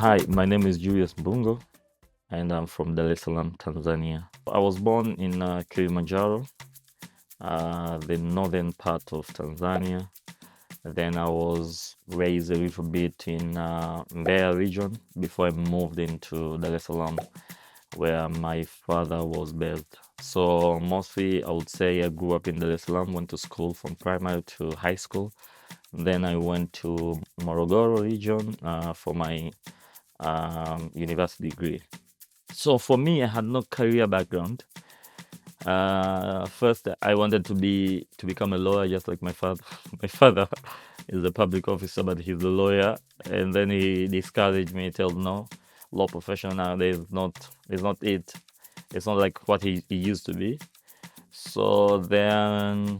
Hi, my name is Julius Mbungo, and I'm from Dar es Salaam, Tanzania. I was born in Kilimanjaro, the northern part of Tanzania. Then I was raised a little bit in Mbeya region before I moved into Dar es Salaam, where my father was based. So mostly, I would say I grew up in Dar es Salaam, went to school from primary to high school. Then I went to Morogoro region for my university degree. So for me, I had no career background. First, I wanted to become a lawyer, just like my father. My father is a public officer, but he's a lawyer. And then he discouraged me. He told no, law profession nowadays is not it. It's not like what he used to be. So then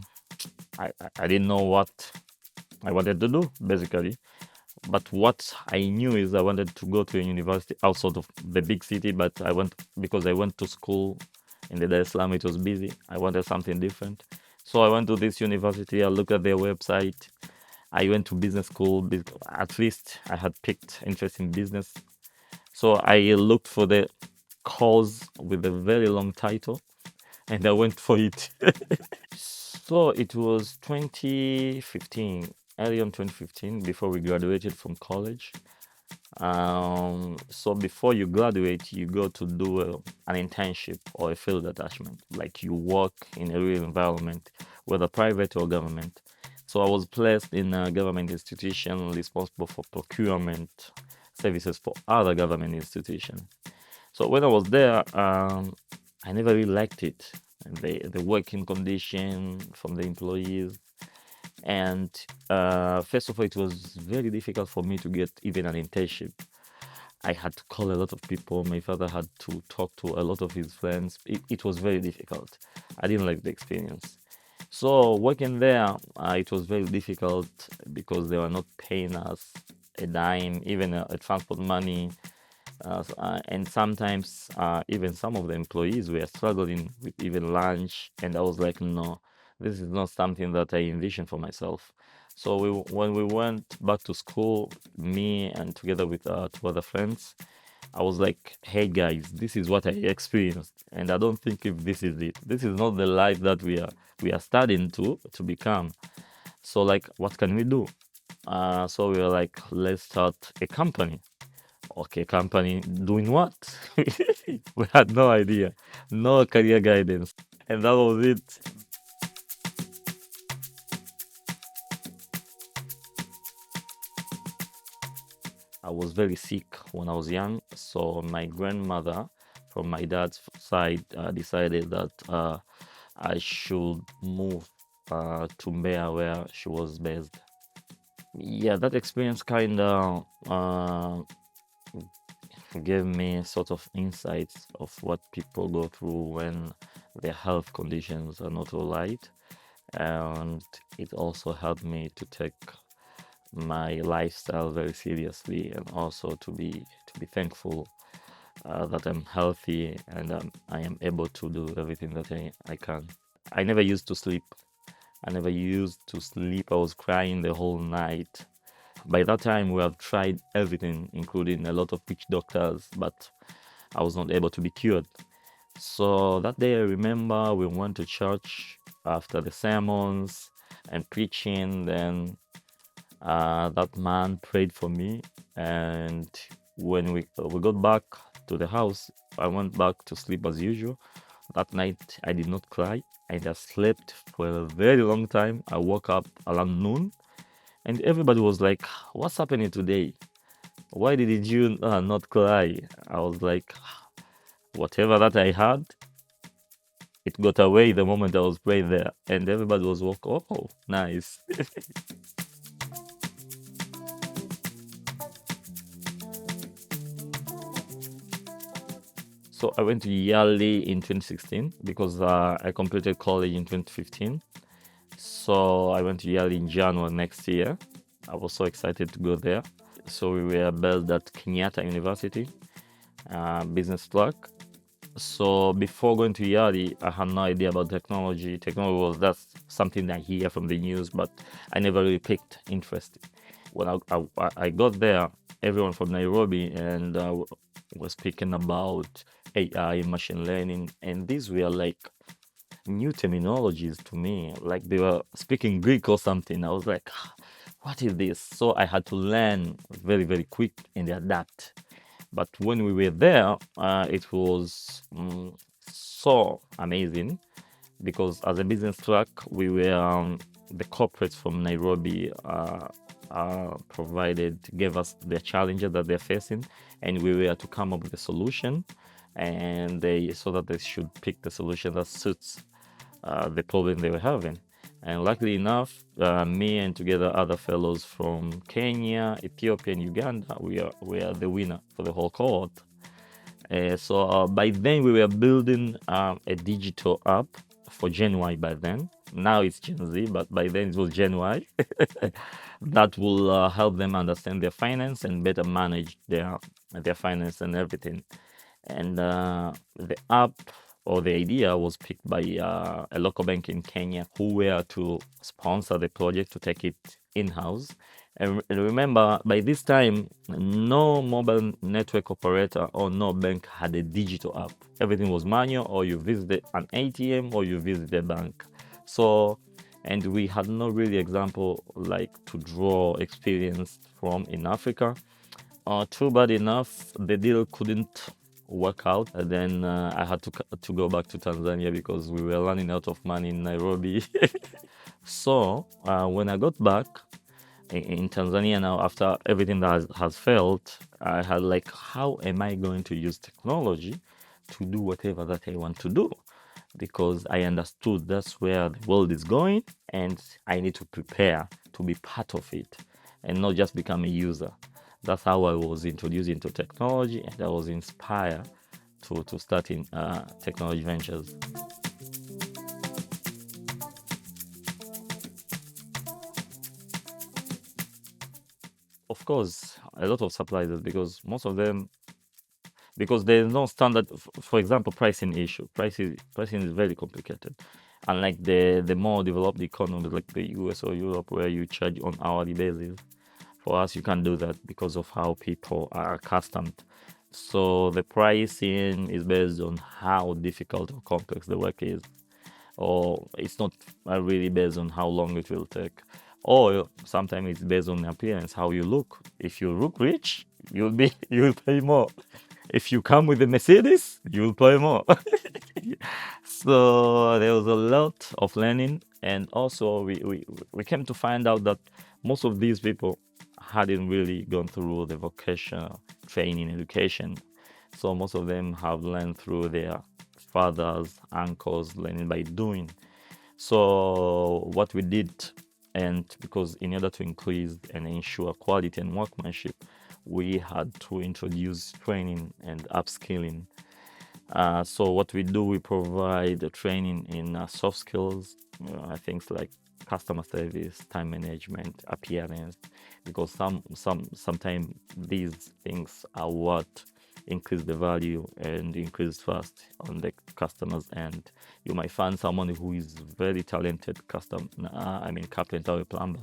I didn't know what I wanted to do basically. But what I knew is I wanted to go to a university outside of the big city. But I went because I went to school in the Dar es Salaam. It was busy. I wanted something different. So I went to this university. I looked at their website. I went to business school. At least I had picked interest in business. So I looked for the course with a very long title, and I went for it. So it was 2015, early on 2015, before we graduated from college. So before you graduate, you go to do an internship or a field attachment, like you work in a real environment, whether private or government. So I was placed in a government institution responsible for procurement services for other government institutions. So when I was there, I never really liked it. The working condition from the employees. And first of all, it was very difficult for me to get even an internship. I had to call a lot of people. My father had to talk to a lot of his friends. It was very difficult. I didn't like the experience. So working there, it was very difficult because they were not paying us a dime, even a transport money. And sometimes even some of the employees were struggling with even lunch. And I was like, no, this is not something that I envisioned for myself. So when we went back to school, me and together with two other friends, I was like, hey guys, this is what I experienced. And I don't think if this is it. This is not the life that we are studying to become. So like, what can we do? So we were like, let's start a company. Okay, company doing what? We had no idea, no career guidance, and that was it. I was very sick when I was young, so my grandmother from my dad's side decided that I should move to Mbeya where she was based. Yeah, that experience kind of gave me sort of insights of what people go through when their health conditions are not all right. And it also helped me to take my lifestyle very seriously and also to be thankful that I'm healthy and I am able to do everything that I can. I never used to sleep. I never used to sleep. I was crying the whole night. By that time, we have tried everything, including a lot of witch doctors, but I was not able to be cured. So that day, I remember we went to church after the sermons and preaching. Then that man prayed for me, and when we got back to the house, I went back to sleep as usual. That night, I did not cry. I just slept for a very long time. I woke up around noon, and everybody was like, "What's happening today? Why did you not cry?" I was like, "Whatever that I had, it got away the moment I was praying there," and everybody was like, "Oh, nice." So I went to YALI in 2016 because I completed college in 2015. So I went to YALI in January next year. I was so excited to go there. So we were based at Kenyatta University, business track. So before going to YALI, I had no idea about technology. Technology was just something I hear from the news, but I never really picked interest. When I got there, everyone from Nairobi, and was speaking about AI, machine learning, and these were like new terminologies to me. Like they were speaking Greek or something. I was like, what is this? So I had to learn very, very quick and adapt. But when we were there, it was so amazing because as a business track, we were the corporates from Nairobi gave us the challenges that they're facing, and we were to come up with a solution, and they so that they should pick the solution that suits the problem they were having. And luckily enough, me and together other fellows from Kenya, Ethiopia, and Uganda, we are the winner for the whole cohort. So by then we were building a digital app for Gen Y by then. Now it's Gen Z, but by then it was Gen Y that will help them understand their finance and better manage their finance and everything. And the app or the idea was picked by a local bank in Kenya who were to sponsor the project to take it in-house. And remember, by this time, no mobile network operator or no bank had a digital app. Everything was manual, or you visited an ATM or you visited a bank. So, and we had no really example like to draw experience from in Africa. Too bad enough, the deal couldn't work out. And then I had to go back to Tanzania because we were running out of money in Nairobi. So when I got back in Tanzania now, after everything that has failed, I had like, how am I going to use technology to do whatever that I want to do? Because I understood that's where the world is going, and I need to prepare to be part of it and not just become a user. That's how I was introduced into technology, and I was inspired to start in technology ventures. Of course, a lot of surprises because most of them, because there's no standard. For example, pricing issue. Pricing is very complicated. Unlike the more developed economies like the US or Europe, where you charge on hourly basis, for us you can't do that because of how people are accustomed. So the pricing is based on how difficult or complex the work is, or it's not really based on how long it will take, or sometimes it's based on appearance, how you look. If you look rich, you'll pay more. If you come with a Mercedes, you'll pay more. So there was a lot of learning, and also we came to find out that most of these people hadn't really gone through the vocational training education. So most of them have learned through their fathers, uncles, learning by doing. So what we did, and because in order to increase and ensure quality and workmanship, we had to introduce training and upskilling. So what we do, we provide training in soft skills, things like customer service, time management, appearance, because sometimes these things are what increase the value and increase trust on the customers end. You might find someone who is very talented carpenter or plumber,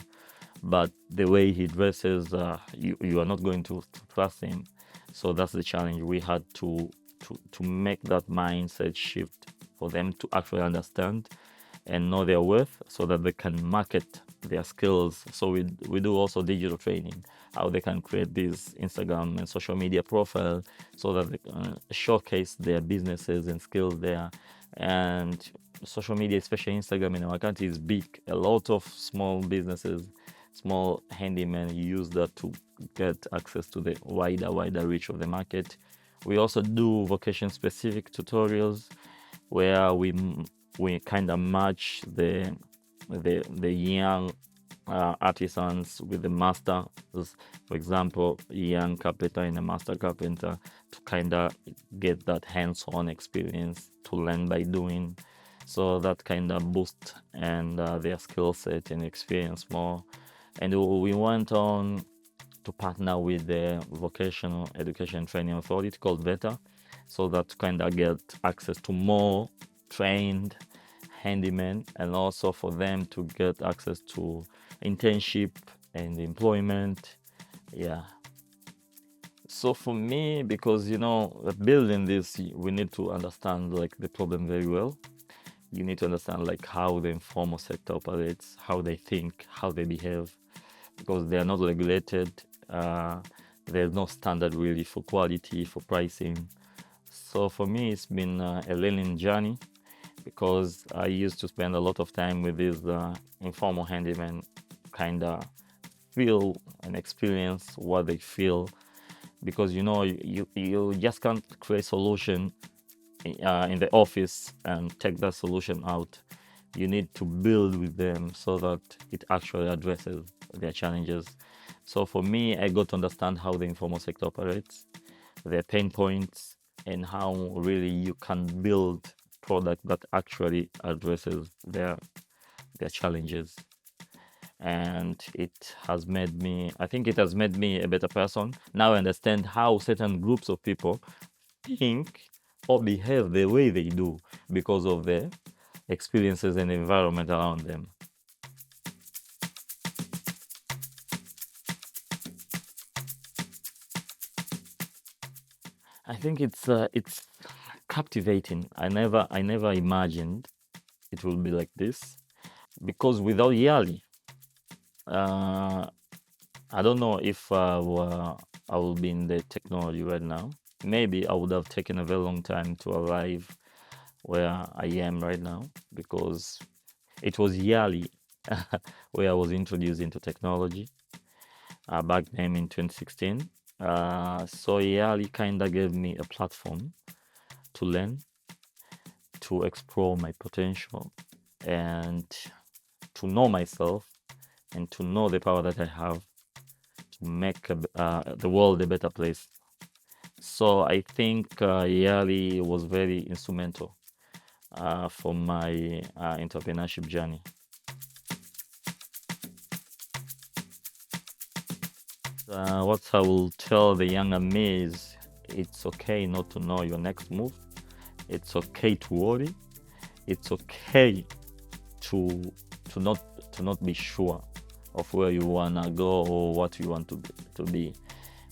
but the way he dresses, you are not going to trust him. So that's the challenge. We had to make that mindset shift for them to actually understand and know their worth so that they can market their skills. So we do also digital training, how they can create this Instagram and social media profile so that they can showcase their businesses and skills there. And social media, especially Instagram in our country, is big. A lot of small businesses, small handymen use that to get access to the wider reach of the market. We also do vocation specific tutorials where we kind of match the young artisans with the master. For example, a young carpenter and a master carpenter, to kind of get that hands-on experience, to learn by doing. So that kind of boost and their skill set and experience more. And we went on to partner with the Vocational Education Training Authority called VETA, so that kind of get access to more trained handymen, and also for them to get access to internship and employment. Yeah. So for me, because building this, we need to understand like the problem very well. You need to understand like how the informal sector operates, how they think, how they behave, because they are not regulated. Uh, there's no standard really for quality, for pricing. So for me, it's been a learning journey because I used to spend a lot of time with these informal handymen, kind of feel and experience what they feel, because you just can't create solution in the office and take that solution out. You need to build with them so that it actually addresses their challenges. So for me, I got to understand how the informal sector operates, their pain points, and how really you can build product that actually addresses their challenges. And I think it has made me a better person. Now I understand how certain groups of people think or behave the way they do because of their experiences and environment around them. I think it's captivating. I never imagined it will be like this, because without YALI, uh, I don't know if I will be in the technology right now. Maybe I would have taken a very long time to arrive where I am right now, because it was YALI where I was introduced into technology back then in 2016. So YALI kind of gave me a platform to learn, to explore my potential, and to know myself, and to know the power that I have to make the world a better place. So I think YALI was very instrumental for my entrepreneurship journey. What I will tell the younger me is, it's okay not to know your next move. It's okay to worry. It's okay to not be sure of where you wanna go or what you want to be.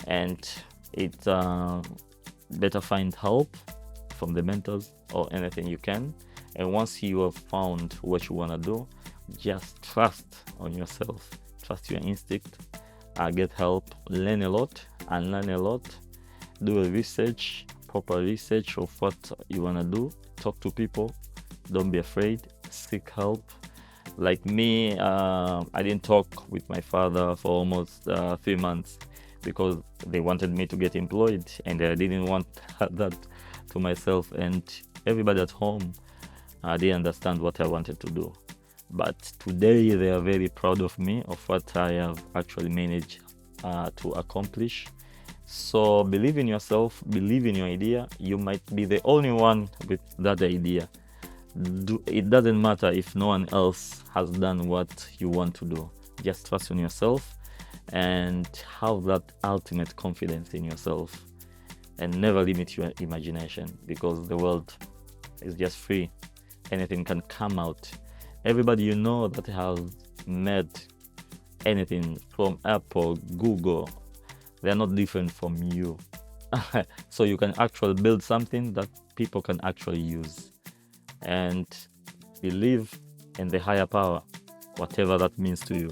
And it's better find help from the mentors or anything you can. And once you have found what you wanna do, just trust on yourself, trust your instinct, get help, learn a lot, and learn a lot. Do a research, proper research of what you want to do. Talk to people. Don't be afraid. Seek help. Like me, I didn't talk with my father for almost 3 months because they wanted me to get employed, and I didn't want that to myself. And everybody at home, they understand what I wanted to do. But today they are very proud of me, of what I have actually managed to accomplish. So believe in yourself, believe in your idea. You might be the only one with that idea. It doesn't matter if no one else has done what you want to do. Just trust in yourself and have that ultimate confidence in yourself, and never limit your imagination, because the world is just free. Anything can come out. Everybody you know that has made anything, from Apple, Google, they are not different from you. So you can actually build something that people can actually use, and believe in the higher power, whatever that means to you.